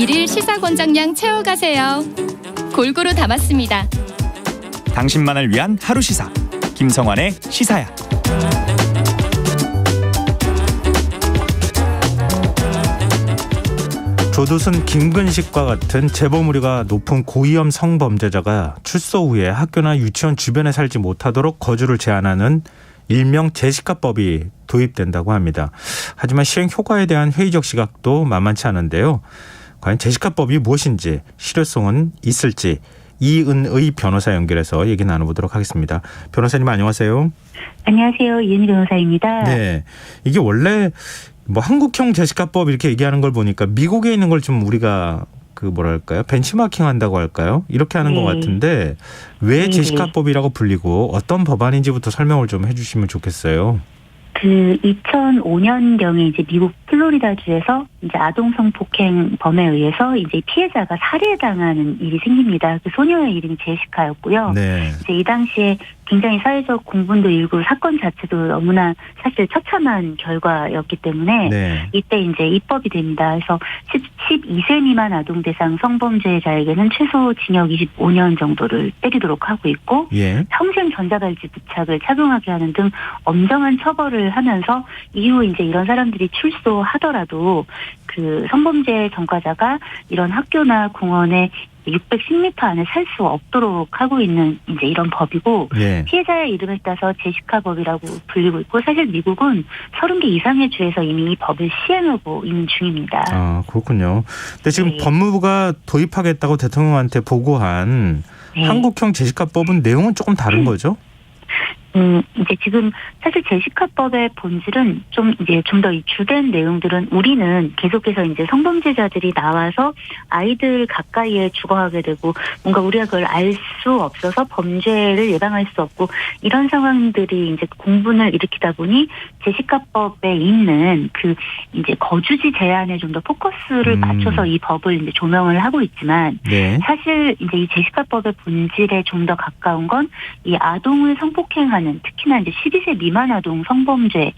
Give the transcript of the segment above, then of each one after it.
일일 시사권장량 채워가세요. 골고루 담았습니다. 당신만을 위한 하루 시사 김성환의 시사야. 조두순 김근식과 같은 재범우려가 높은 고위험 성범죄자가 출소 후에 학교나 유치원 주변에 살지 못하도록 거주를 제한하는 일명 제시카법이 도입된다고 합니다. 하지만 시행 효과에 대한 회의적 시각도 만만치 않은데요. 과연 제시카법이 무엇인지, 실효성은 있을지 이은의 변호사 연결해서 얘기 나눠보도록 하겠습니다. 변호사님 안녕하세요. 안녕하세요. 이은희 변호사입니다. 네, 이게 원래 뭐 한국형 제시카법 이렇게 얘기하는 걸 보니까 미국에 있는 걸 좀 우리가 벤치마킹 한다고 할까요? 이렇게 하는 것 같은데 왜 제시카법이라고 불리고 어떤 법안인지부터 설명을 좀 해주시면 좋겠어요. 2005년경에 이제 미국 플로리다주에서 이제 아동 성폭행범에 의해서 이제 피해자가 살해당하는 일이 생깁니다. 그 소녀의 이름이 제시카였고요. 네. 이제 이 당시에 굉장히 사회적 공분도 일고 사건 자체도 너무나 사실 처참한 결과였기 때문에 네. 이때 이제 입법이 됩니다. 그래서 12세 미만 아동 대상 성범죄자에게는 최소 징역 25년 정도를 때리도록 하고 있고 평생 전자발찌 부착을 착용하게 하는 등 엄정한 처벌을 하면서 이후 이제 이런 사람들이 출소하더라도 그 성범죄 전과자가 이런 학교나 공원에 610m 안에 살 수 없도록 하고 있는 이제 이런 법이고 피해자의 이름을 따서 제시카법이라고 불리고 있고 사실 미국은 30개 이상의 주에서 이미 이 법을 시행하고 있는 중입니다. 아, 그렇군요. 근데 지금 법무부가 도입하겠다고 대통령한테 보고한 한국형 제시카법은 내용은 조금 다른 거죠? 이제 지금 사실 제시카법의 본질은 좀 더 주된 내용들은 우리는 계속해서 이제 성범죄자들이 나와서 아이들 가까이에 죽어가게 되고 뭔가 우리가 그걸 알 수 없어서 범죄를 예방할 수 없고 이런 상황들이 이제 공분을 일으키다 보니 제시카법에 있는 그 이제 거주지 제한에 좀 더 포커스를 맞춰서 이 법을 이제 조명을 하고 있지만 사실 이제 이 제시카법의 본질에 좀 더 가까운 건 이 아동을 성폭행하는 특히나 이제 12세 미만 아동 성범죄에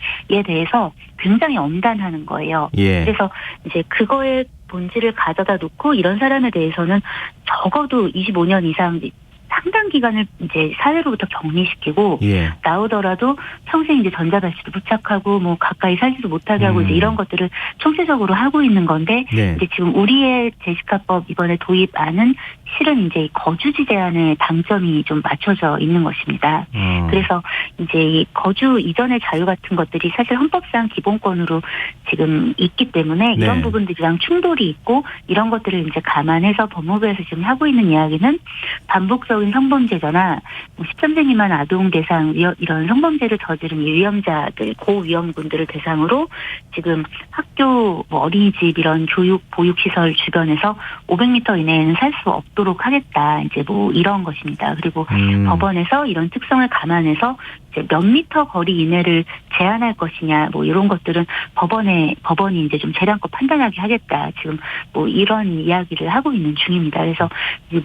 대해서 굉장히 엄단하는 거예요. 그래서 이제 그거의 본질을 가져다 놓고 이런 사람에 대해서는 적어도 25년 이상 상당 기간을 이제 사회로부터 격리시키고 나오더라도 평생 이제 전자발찌도 부착하고 뭐 가까이 살지도 못하게 하고 이제 이런 것들을 총체적으로 하고 있는 건데 이제 지금 우리의 제시카법 이번에 도입안은 실은 이제 거주지 제한에 방점이 좀 맞춰져 있는 것입니다. 그래서 이제 이 거주 이전의 자유 같은 것들이 사실 헌법상 기본권으로 지금 있기 때문에 이런 부분들이랑 충돌이 있고 이런 것들을 이제 감안해서 법무부에서 지금 하고 있는 이야기는 반복적인 성범죄자나 13세 미만 아동 대상 이런 성범죄를 저지른 위험자들, 고위험군들을 대상으로 지금 학교, 어린이집 이런 교육 보육시설 주변에서 500m 이내에는 살 수 없도록 하겠다. 이제 뭐 이런 것입니다. 그리고 법원에서 이런 특성을 감안해서 이제 몇 미터 거리 이내를 제한할 것이냐, 뭐 이런 것들은 법원이 이제 좀 재량껏 판단하게 하겠다. 지금 뭐 이런 이야기를 하고 있는 중입니다. 그래서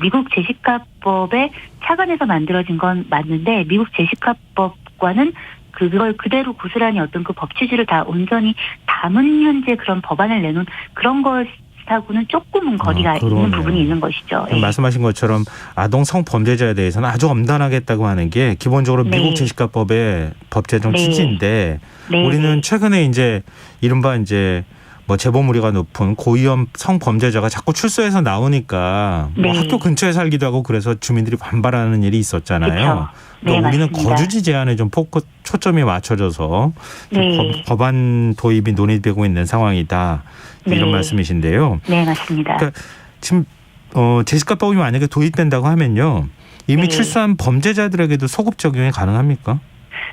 미국 제시카법에 착안해서 만들어진 건 맞는데 미국 제시카법과는 그걸 그대로 고스란히 어떤 그 법 취지를 다 온전히 담은 현재 그런 법안을 내놓은 그런 것하고는 조금은 거리가 있는 부분이 있는 것이죠. 말씀하신 것처럼 아동 성범죄자에 대해서는 아주 엄단하겠다고 하는 게 기본적으로 미국 제시카법의 법 제정 취지인데 우리는 최근에 이제 이른바 이제 뭐 재범우려가 높은 고위험 성범죄자가 자꾸 출소해서 나오니까 뭐 학교 근처에 살기도 하고 그래서 주민들이 반발하는 일이 있었잖아요. 그러니까 우리는 맞습니다. 거주지 제한에 좀 초점이 맞춰져서 법안 도입이 논의되고 있는 상황이다. 이런 말씀이신데요. 네, 맞습니다. 그러니까 지금 제시카법이 만약에 도입된다고 하면요. 이미 출소한 범죄자들에게도 소급 적용이 가능합니까?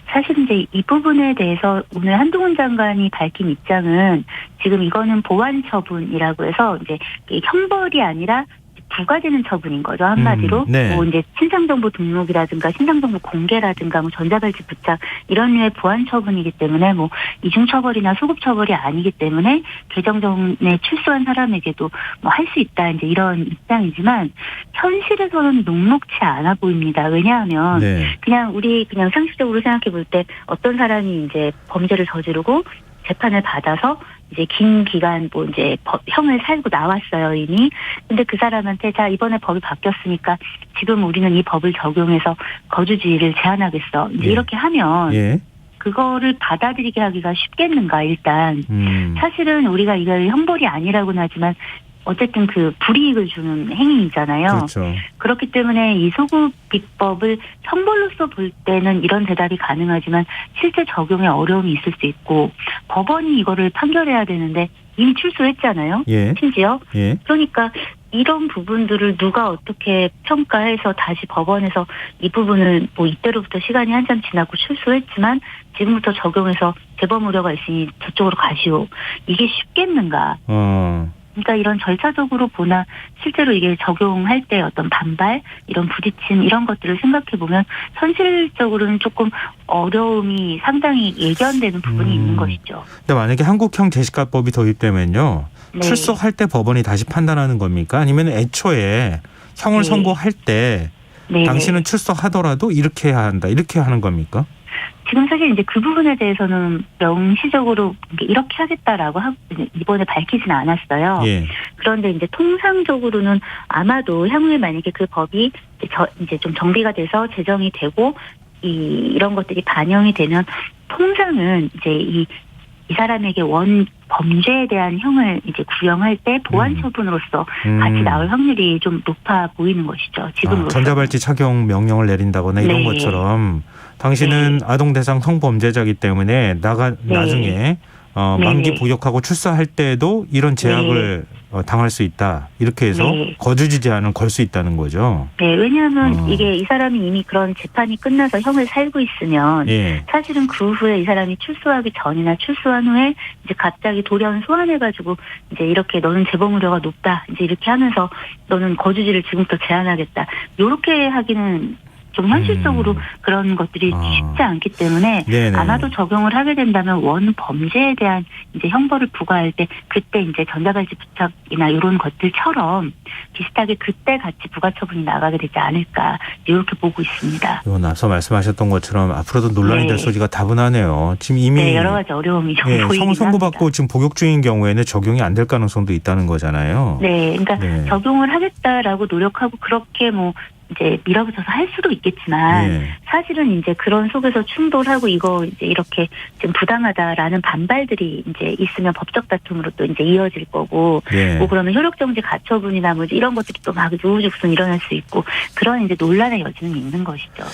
사실 이제 이 부분에 대해서 오늘 한동훈 장관이 밝힌 입장은 지금 이거는 보완 처분이라고 해서 이제 형벌이 아니라 부과되는 처분인 거죠. 한마디로 뭐 이제 신상정보 등록이라든가 신상정보 공개라든가 뭐 전자발찌 부착 이런 류의 보완 처분이기 때문에 뭐 이중처벌이나 소급처벌이 아니기 때문에 개정 전에 출소한 사람에게도 뭐 할 수 있다 이제 이런 입장이지만 현실에서는 녹록치 않아 보입니다. 왜냐하면 우리 상식적으로 생각해 볼 때 어떤 사람이 이제 범죄를 저지르고 재판을 받아서 이제 긴 기간 뭐 이제 형을 살고 나왔어요 이미. 근데 그 사람한테 자 이번에 법이 바뀌었으니까 지금 우리는 이 법을 적용해서 거주지를 제한하겠어. 이제 예. 이렇게 하면 예. 그거를 받아들이게 하기가 쉽겠는가 일단. 사실은 우리가 이걸 형벌이 아니라고는 하지만 어쨌든 그 불이익을 주는 행위이잖아요. 그렇죠. 그렇기 때문에 이 소급비법을 형벌로서 볼 때는 이런 대답이 가능하지만 실제 적용에 어려움이 있을 수 있고 법원이 이거를 판결해야 되는데 이미 출소했잖아요. 예. 심지어. 예. 그러니까 이런 부분들을 누가 어떻게 평가해서 다시 법원에서 이 부분을 뭐 이때로부터 시간이 한참 지나고 출소했지만 지금부터 적용해서 재범 우려가 있으니 저쪽으로 가시오. 이게 쉽겠는가. 그러니까 이런 절차적으로 보나 실제로 이게 적용할 때 어떤 반발, 이런 부딪힘 이런 것들을 생각해 보면 현실적으로는 조금 어려움이 상당히 예견되는 부분이 있는 것이죠. 근데 만약에 한국형 제시카법이 도입되면요. 네. 출소할 때 법원이 다시 판단하는 겁니까? 아니면 애초에 형을 네. 선고할 때 네. 당신은 출소하더라도 이렇게 해야 한다. 이렇게 하는 겁니까? 지금 사실 이제 그 부분에 대해서는 명시적으로 이렇게 하겠다라고 이번에 밝히지는 않았어요. 예. 그런데 이제 통상적으로는 아마도 향후에 만약에 그 법이 이제 좀 정비가 돼서 제정이 되고 이런 것들이 반영이 되면 통상은 이제 이 사람에게 원 범죄에 대한 형을 이제 구형할 때 보완 처분으로서 같이 나올 확률이 좀 높아 보이는 것이죠. 지금으로서. 전자발찌 착용 명령을 내린다거나 이런 네. 것처럼 당신은 아동 대상 성범죄자이기 때문에 나중에 만기 복역하고 출소할 때도 이런 제약을 당할 수 있다. 이렇게 해서 거주지 제한을 걸 수 있다는 거죠. 네, 왜냐하면 이게 이 사람이 이미 그런 재판이 끝나서 형을 살고 있으면 사실은 그 후에 이 사람이 출소하기 전이나 출소한 후에 이제 갑자기 돌연 소환해가지고 이제 이렇게 너는 재범 우려가 높다. 이제 이렇게 하면서 너는 거주지를 지금부터 제한하겠다. 이렇게 하기는 좀 현실적으로 그런 것들이 쉽지 않기 때문에 네네. 아마도 적용을 하게 된다면 원 범죄에 대한 이제 형벌을 부과할 때 그때 이제 전자발찌 부착이나 이런 것들처럼 비슷하게 그때 같이 부가처분이 나가게 되지 않을까 이렇게 보고 있습니다. 이건 앞서 말씀하셨던 것처럼 앞으로도 논란이 될 소지가 다분하네요. 지금 이미 여러 가지 어려움이 좀 보이긴 형 선고받고 합니다. 지금 복역 중인 경우에는 적용이 안 될 가능성도 있다는 거잖아요. 네, 그러니까 적용을 하겠다라고 노력하고 그렇게 뭐 이제 밀어붙여서 할 수도 있겠지만 사실은 이제 그런 속에서 충돌하고 이거 이제 이렇게 좀 부당하다라는 반발들이 이제 있으면 법적 다툼으로 또 이제 이어질 거고 뭐 그러면 효력정지 가처분이나 뭐 이런 것들이 또 막 우후죽순 일어날 수 있고 그런 이제 논란의 여지는 있는 것이죠.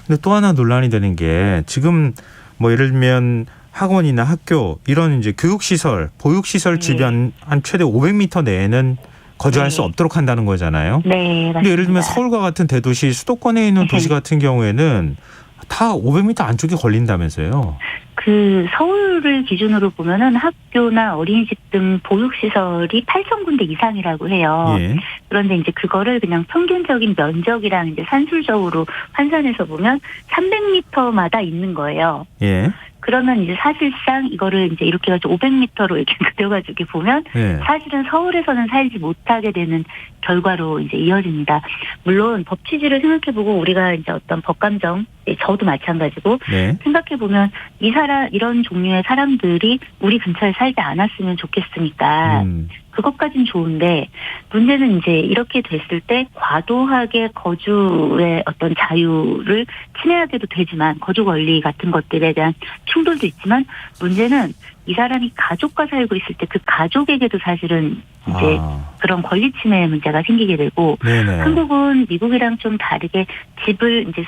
근데 또 하나 논란이 되는 게 지금 뭐 예를 들면 학원이나 학교 이런 이제 교육시설, 보육시설 주변 한 최대 500m 내에는 거주할 수 없도록 한다는 거잖아요. 네, 맞습니다. 근데 예를 들면 서울과 같은 대도시 수도권에 있는 도시 같은 경우에는 다 500m 안쪽에 걸린다면서요. 그 서울을 기준으로 보면은 학교나 어린이집 등 보육시설이 8,000군데 이상이라고 해요. 그런데 이제 그거를 그냥 평균적인 면적이랑 이제 산술적으로 환산해서 보면 300m마다 있는 거예요. 그러면 이제 사실상 이거를 이제 이렇게 해가지고 500m로 이렇게 그려가지고 보면 사실은 서울에서는 살지 못하게 되는 결과로 이제 이어집니다. 물론 법 취지를 생각해보고 우리가 이제 어떤 법감정, 저도 마찬가지고 생각해보면 이런 종류의 사람들이 우리 근처에 살지 않았으면 좋겠으니까 그것까진 좋은데 문제는 이제 이렇게 됐을 때 과도하게 거주의 어떤 자유를 침해하게도 되지만 거주 권리 같은 것들에 대한 충돌도 있지만 문제는 이 사람이 가족과 살고 있을 때 그 가족에게도 사실은 이제 그런 권리 침해 문제가 생기게 되고 한국은 미국이랑 좀 다르게 집을 이제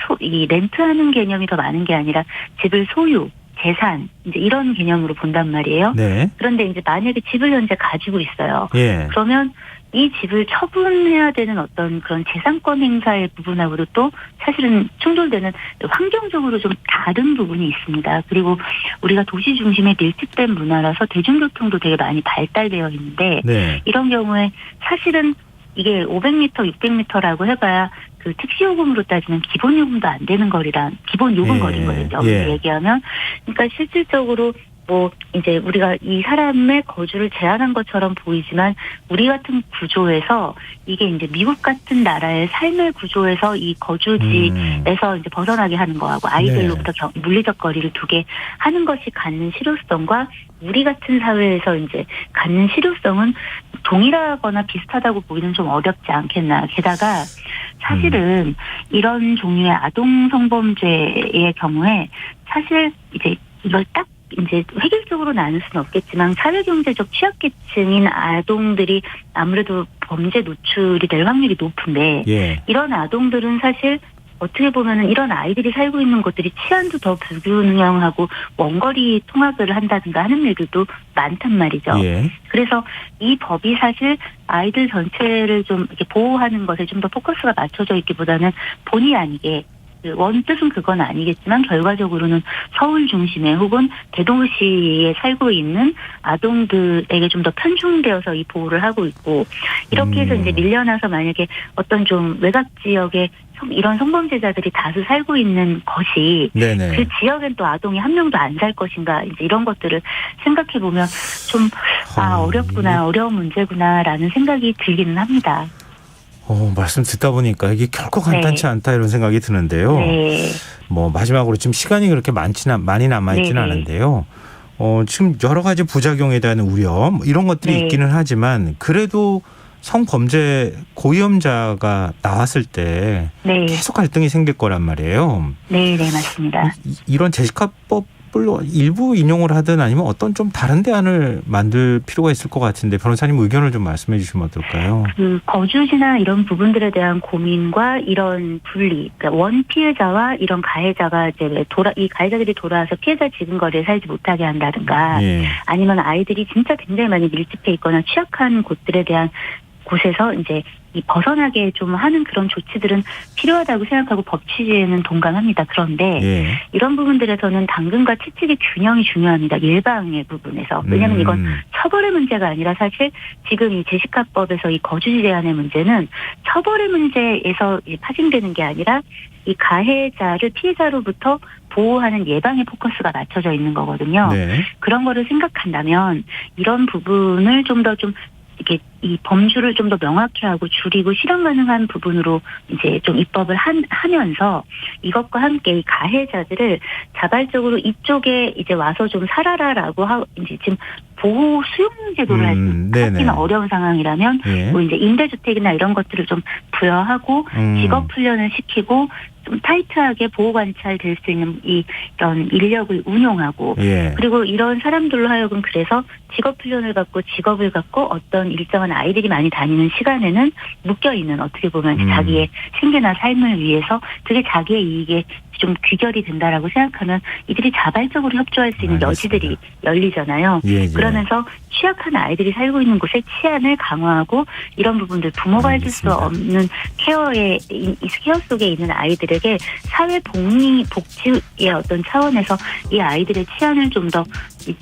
렌트하는 개념이 더 많은 게 아니라 집을 소유 재산 이제 이런 개념으로 본단 말이에요. 그런데 이제 만약에 집을 현재 가지고 있어요. 그러면 이 집을 처분해야 되는 어떤 그런 재산권 행사의 부분하고도 또 사실은 충돌되는 환경적으로 좀 다른 부분이 있습니다. 그리고 우리가 도시 중심의 밀집된 문화라서 대중교통도 되게 많이 발달되어 있는데 이런 경우에 사실은 이게 500m, 600m라고 해봐야 그 택시 요금으로 따지면 기본 요금도 안 되는 거리란 기본 요금 거리인 거죠. 얘기하면 그러니까 실질적으로 뭐 이제 우리가 이 사람의 거주를 제한한 것처럼 보이지만 우리 같은 구조에서 이게 이제 미국 같은 나라의 삶의 구조에서 이 거주지에서 이제 벗어나게 하는 거하고 아이들로부터 물리적 거리를 두게 하는 것이 갖는 실효성과 우리 같은 사회에서 이제 갖는 실효성은 동일하거나 비슷하다고 보기는 좀 어렵지 않겠나. 게다가 사실은 이런 종류의 아동 성범죄의 경우에 사실 이제 이걸 딱 이제 획일적으로 나눌 수는 없겠지만 사회경제적 취약계층인 아동들이 아무래도 범죄 노출이 될 확률이 높은데 예. 이런 아동들은 사실 어떻게 보면은 이런 아이들이 살고 있는 곳들이 치안도 더 불균형하고 원거리 통학을 한다든가 하는 일들도 많단 말이죠. 예. 그래서 이 법이 사실 아이들 전체를 좀 이렇게 보호하는 것에 좀 더 포커스가 맞춰져 있기보다는 본의 아니게 원뜻은 그건 아니겠지만 결과적으로는 서울 중심에 혹은 대도시에 살고 있는 아동들에게 좀 더 편중되어서 이 보호를 하고 있고 이렇게 해서 이제 밀려나서 만약에 어떤 좀 외곽 지역에 이런 성범죄자들이 다수 살고 있는 것이 네네. 그 지역엔 또 아동이 한 명도 안 살 것인가 이제 이런 것들을 생각해 보면 좀 어렵구나 어려운 문제구나라는 생각이 들기는 합니다. 말씀 듣다 보니까 이게 결코 간단치 않다 이런 생각이 드는데요. 네. 뭐 마지막으로 지금 시간이 그렇게 많이 남아있지는 않은데요. 지금 여러 가지 부작용에 대한 우려 이런 것들이 있기는 하지만 그래도 성범죄 고위험자가 나왔을 때 계속 갈등이 생길 거란 말이에요. 네, 맞습니다. 이런 제시카법을 일부 인용을 하든 아니면 어떤 좀 다른 대안을 만들 필요가 있을 것 같은데 변호사님 의견을 좀 말씀해 주시면 어떨까요? 그 거주지나 이런 부분들에 대한 고민과 이런 분리, 그러니까 원 피해자와 이런 가해자가 이제 이 가해자들이 돌아와서 피해자 지근거리에 살지 못하게 한다든가, 아니면 아이들이 진짜 굉장히 많이 밀집해 있거나 취약한 곳들에 대한 곳에서 이제 이 벗어나게 좀 하는 그런 조치들은 필요하다고 생각하고 법 취지에는 동감합니다. 그런데 이런 부분들에서는 당근과 채찍의 균형이 중요합니다. 예방의 부분에서. 왜냐하면 이건 처벌의 문제가 아니라 사실 지금 이 제시카법에서 이 거주지 제한의 문제는 처벌의 문제에서 파생되는 게 아니라 이 가해자를 피해자로부터 보호하는 예방의 포커스가 맞춰져 있는 거거든요. 그런 거를 생각한다면 이런 부분을 좀 더 이렇게 이 범주를 좀 더 명확히 하고 줄이고 실현 가능한 부분으로 이제 좀 입법을 하면서 이것과 함께 이 가해자들을 자발적으로 이쪽에 이제 와서 좀 살아라라고 이제 지금 보호 수용 제도를 하기는 어려운 상황이라면 뭐 이제 임대주택이나 이런 것들을 좀 부여하고 직업 훈련을 시키고 좀 타이트하게 보호 관찰 될 수 있는 이런 인력을 운용하고 그리고 이런 사람들로 하여금 그래서 직업 훈련을 받고 직업을 갖고 어떤 일정한 아이들이 많이 다니는 시간에는 묶여 있는 어떻게 보면 자기의 생계나 삶을 위해서 그게 자기의 이익에 좀 귀결이 된다라고 생각하면 이들이 자발적으로 협조할 수 있는 여지들이 열리잖아요. 그러면서 취약한 아이들이 살고 있는 곳에 치안을 강화하고 이런 부분들 부모가 해줄 수 없는 케어 속에 있는 아이들에게 사회 복지의 어떤 차원에서 이 아이들의 치안을 좀 더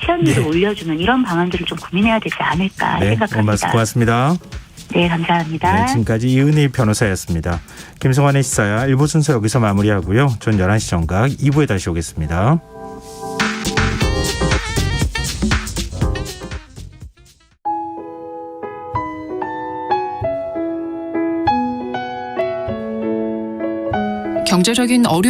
치안률을 올려주는 이런 방안들을 좀 고민해야 되지 않을까 생각합니다. 말씀 고맙습니다. 네, 감사합니다. 지금까지 이은희 변호사였습니다. 김성환의 시사야 1부 순서 여기서 마무리하고요. 전 11시 정각 2부에 다시 오겠습니다. 경제적인 어려움